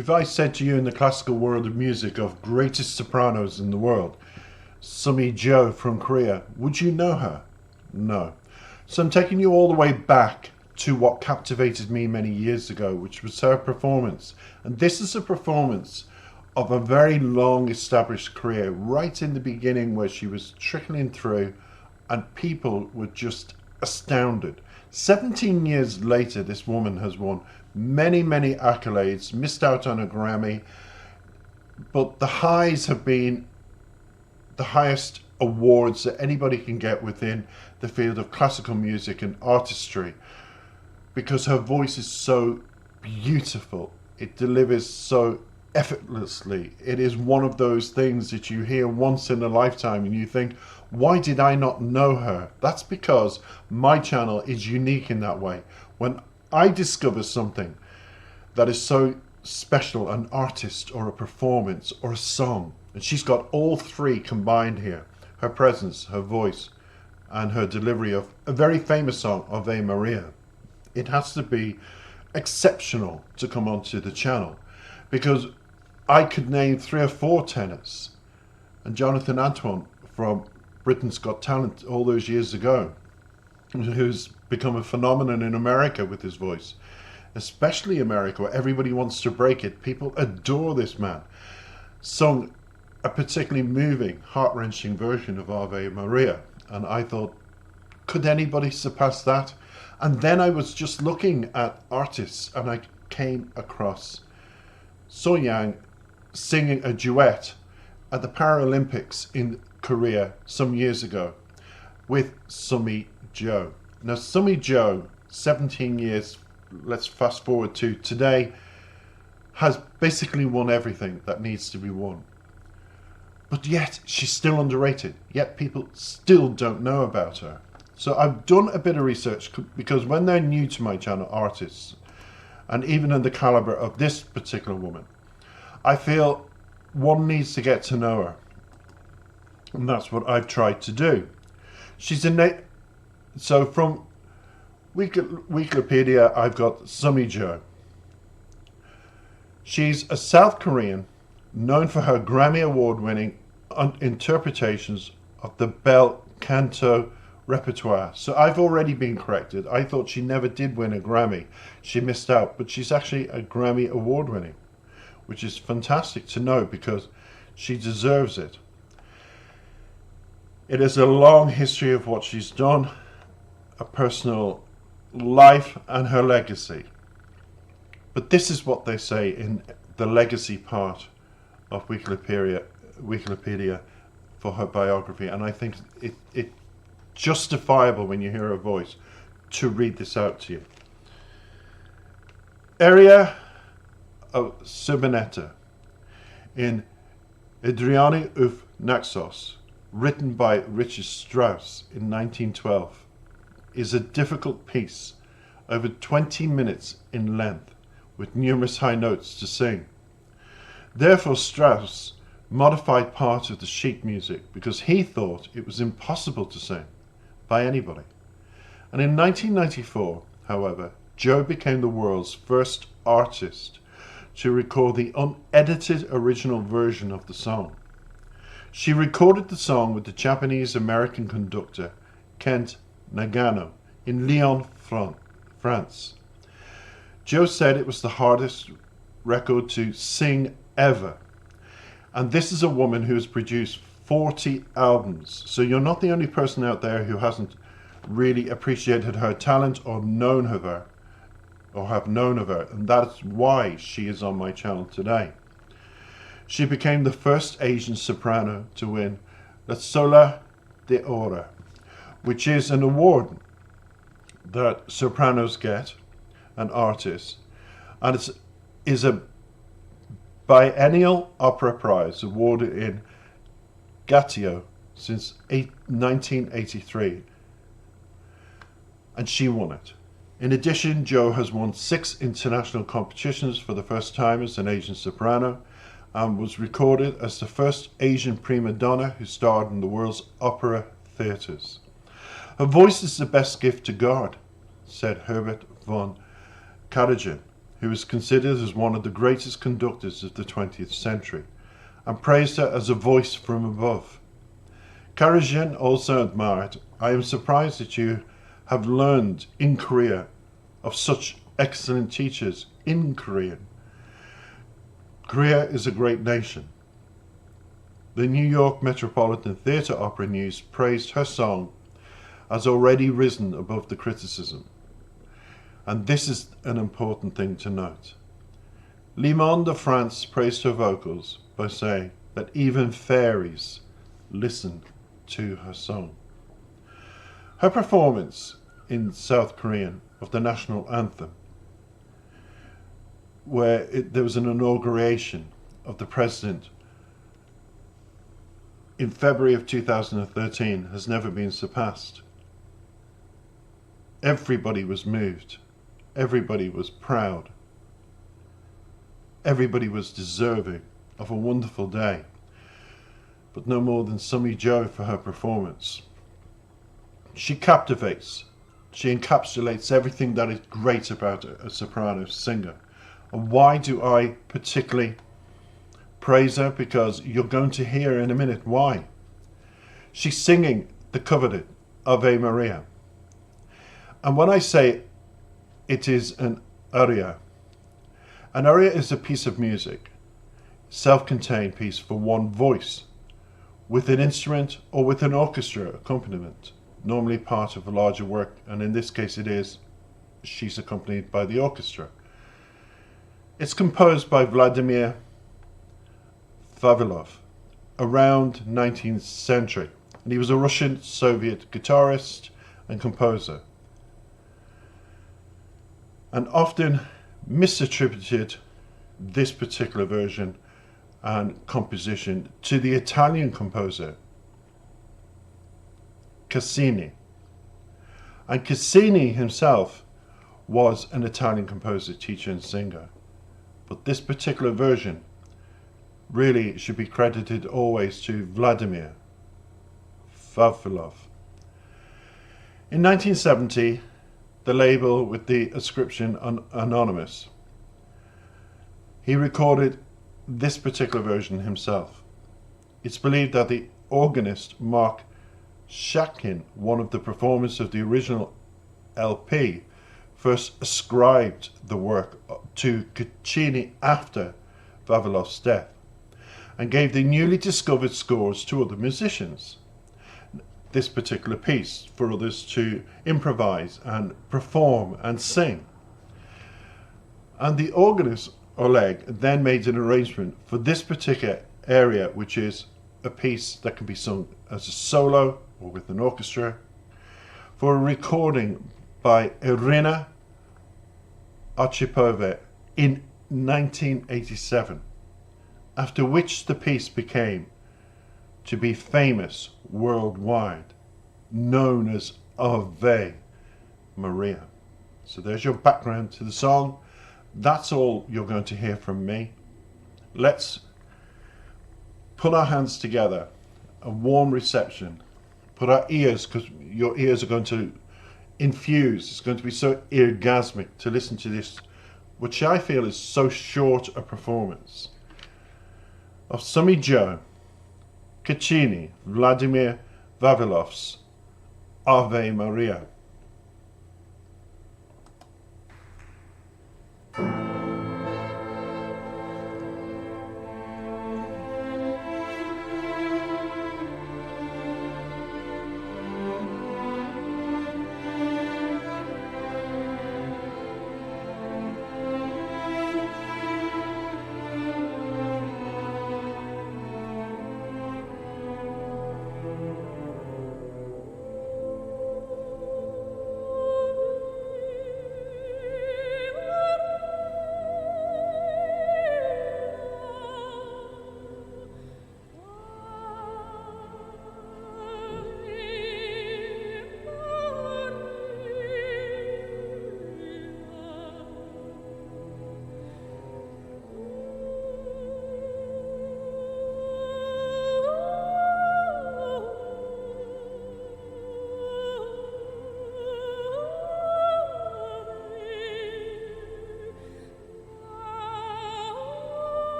If I said to you in the classical world of music of greatest sopranos in the world, Sumi Jo from Korea, would you know her? No. So I'm taking you all the way back to what captivated me many years ago, which was her performance. And this is a performance of a very long established career, right in the beginning where she was trickling through and people were just astounded. 17 years later, this woman has won many, many accolades, missed out on a Grammy, but the highs have been the highest awards that anybody can get within the field of classical music and artistry, because her voice is so beautiful. It delivers so effortlessly. It is one of those things that you hear once in a lifetime and you think, why did I not know her? That's because my channel is unique in that way. When I discover something that is so special, an artist or a performance or a song, and she's got all three combined here, her presence, her voice, and her delivery of a very famous song, Ave Maria, it has to be exceptional to come onto the channel, because I could name 3 or 4 tenors, and Jonathan Antoine from Britain's Got Talent all those years ago, who's become a phenomenon in America with his voice, especially America, where everybody wants to break it. People adore this man. Sung a particularly moving, heart-wrenching version of Ave Maria, and I thought, could anybody surpass that? And then I was just looking at artists, and I came across So Yang singing a duet at the Paralympics in Korea some years ago with Sumi Jo. Now, Sumi Jo, 17 years, let's fast forward to today, has basically won everything that needs to be won. But yet, she's still underrated. Yet people still don't know about her. So I've done a bit of research, because when they're new to my channel, artists, and even in the caliber of this particular woman, I feel one needs to get to know her. And that's what I've tried to do. She's a so from Wikipedia, I've got Sumi Jo. She's a South Korean known for her Grammy Award-winning interpretations of the bel canto repertoire. So I've already been corrected. I thought she never did win a Grammy. She missed out, but she's actually a Grammy Award-winning, which is fantastic to know because she deserves it. It is a long history of what she's done, a personal life and her legacy. But this is what they say in the legacy part of Wikipedia for her biography, and I think it's justifiable when you hear her voice to read this out to you. Area of Subaneta in Adriani uf Naxos, written by Richard Strauss in 1912, is a difficult piece, over 20 minutes in length, with numerous high notes to sing. Therefore Strauss modified part of the sheet music because he thought it was impossible to sing by anybody. And in 1994, however, Jo became the world's first artist to record the unedited original version of the song. She recorded the song with the Japanese-American conductor Kent Nagano in Lyon, France. Jo said it was the hardest record to sing ever. And this is a woman who has produced 40 albums. So you're not the only person out there who hasn't really appreciated her talent or known of her, or have known of her. And that's why she is on my channel today. She became the first Asian soprano to win La Sola d'Oro, which is an award that sopranos get, an artist, and it is a biennial opera prize awarded in Gatineau since 1983, and she won it. In addition, Jo has won 6 international competitions for the first time as an Asian soprano, and was recorded as the first Asian prima donna who starred in the world's opera theatres. Her voice is the best gift to God, said Herbert von Karajan, who is considered as one of the greatest conductors of the 20th century, and praised her as a voice from above. Karajan also admired, "I am surprised that you have learned in Korea of such excellent teachers in Korean. Korea is a great nation." The New York Metropolitan Theatre Opera News praised her song as already risen above the criticism. And this is an important thing to note. Le Monde de France praised her vocals by saying that even fairies listen to her song. Her performance in South Korean of the national anthem, where there was an inauguration of the president in February of 2013, has never been surpassed. Everybody was moved. Everybody was proud. Everybody was deserving of a wonderful day, but no more than Sumi Jo for her performance. She captivates. She encapsulates everything that is great about a soprano singer. And why do I particularly praise her? Because you're going to hear in a minute why. She's singing the coveted Ave Maria. And when I say it is an aria is a piece of music, self-contained piece for one voice, with an instrument or with an orchestra accompaniment, normally part of a larger work, and in this case she's accompanied by the orchestra. It's composed by Vladimir Vavilov around 19th century, and he was a Russian Soviet guitarist and composer, and often misattributed this particular version and composition to the Italian composer Cassini. And Cassini himself was an Italian composer, teacher and singer. But this particular version really should be credited always to Vladimir Vavilov. In 1970, the label with the inscription Anonymous, he recorded this particular version himself. It's believed that the organist Mark Shatkin, one of the performers of the original LP, first ascribed the work to Caccini after Vavilov's death, and gave the newly discovered scores to other musicians. This particular piece for others to improvise and perform and sing. And the organist Oleg then made an arrangement for this particular area, which is a piece that can be sung as a solo or with an orchestra, for a recording by Irina Archipova in 1987, after which the piece became to be famous worldwide, known as Ave Maria. So there's your background to the song. That's all you're going to hear from me. Let's put our hands together, a warm reception. Put our ears, because your ears are going to infuse. It's going to be so orgasmic to listen to this, which I feel is so short a performance of Sumi Jo, Caccini, Vladimir Vavilov's Ave Maria.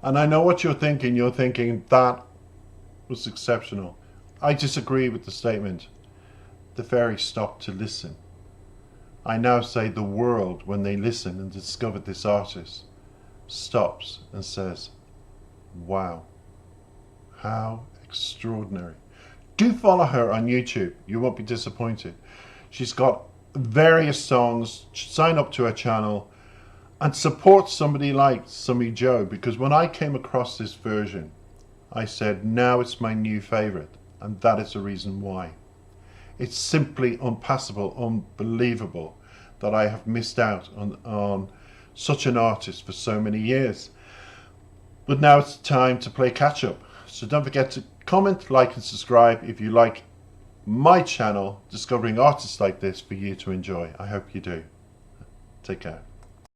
And I know what you're thinking. You're thinking that was exceptional. I disagree with the statement. The fairy stopped to listen. I now say the world, when they listen and discover this artist, stops and says, wow, how extraordinary. Do follow her on YouTube. You won't be disappointed. She's got various songs. Sign up to her channel and support somebody like Sumi Joe, because when I came across this version, I said, now it's my new favorite, and that is the reason why. It's simply unpassable, unbelievable that I have missed out on such an artist for so many years. But now it's time to play catch up. So don't forget to comment, like and subscribe if you like my channel, discovering artists like this for you to enjoy. I hope you do. Take care.